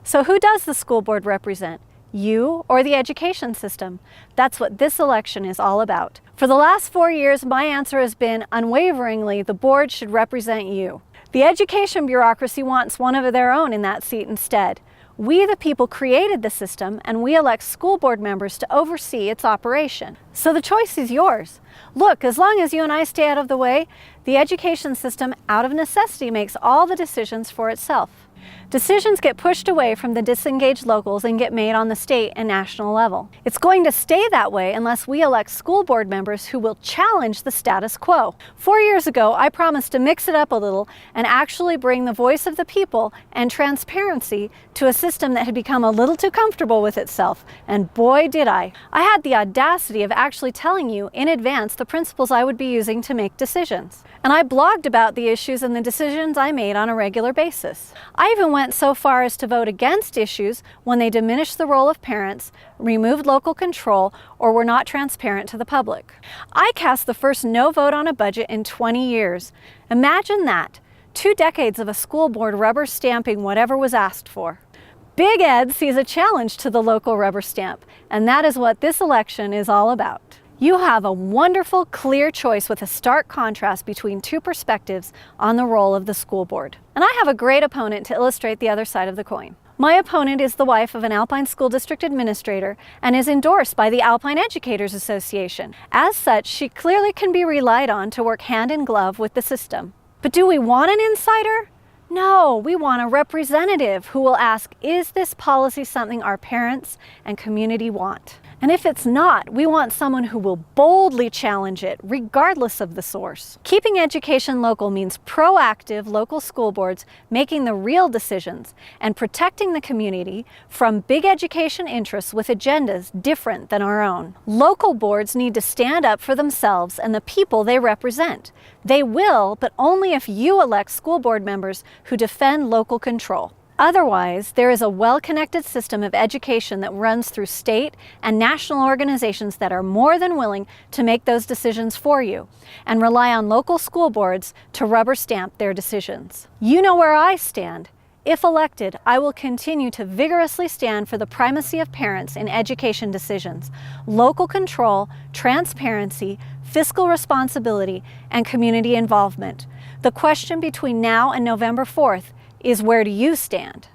So who does the school board represent? You or the education system? That's what this election is all about. For the last 4 years, my answer has been unwaveringly, the board should represent you. The education bureaucracy wants one of their own in that seat instead. We, the people, created the system, and we elect school board members to oversee its operation. So the choice is yours. Look, as long as you and I stay out of the way, the education system, out of necessity, makes all the decisions for itself. Decisions get pushed away from the disengaged locals and get made on the state and national level. It's going to stay that way unless we elect school board members who will challenge the status quo. 4 years ago, I promised to mix it up a little and actually bring the voice of the people and transparency to a system that had become a little too comfortable with itself, and boy did I. I had the audacity of actually telling you in advance the principles I would be using to make decisions. And I blogged about the issues and the decisions I made on a regular basis. I even went so far as to vote against issues when they diminished the role of parents, removed local control, or were not transparent to the public. I cast the first no vote on a budget in 20 years. Imagine that, 2 decades of a school board rubber stamping whatever was asked for. Big Ed sees a challenge to the local rubber stamp, and that is what this election is all about. You have a wonderful, clear choice with a stark contrast between 2 perspectives on the role of the school board. And I have a great opponent to illustrate the other side of the coin. My opponent is the wife of an Alpine School District administrator and is endorsed by the Alpine Educators Association. As such, she clearly can be relied on to work hand in glove with the system. But do we want an insider? No, we want a representative who will ask, is this policy something our parents and community want? And if it's not, we want someone who will boldly challenge it, regardless of the source. Keeping education local means proactive local school boards making the real decisions and protecting the community from big education interests with agendas different than our own. Local boards need to stand up for themselves and the people they represent. They will, but only if you elect school board members who defend local control. Otherwise, there is a well-connected system of education that runs through state and national organizations that are more than willing to make those decisions for you and rely on local school boards to rubber stamp their decisions. You know where I stand. If elected, I will continue to vigorously stand for the primacy of parents in education decisions, local control, transparency, fiscal responsibility, and community involvement. The question between now and November 4th is, where do you stand?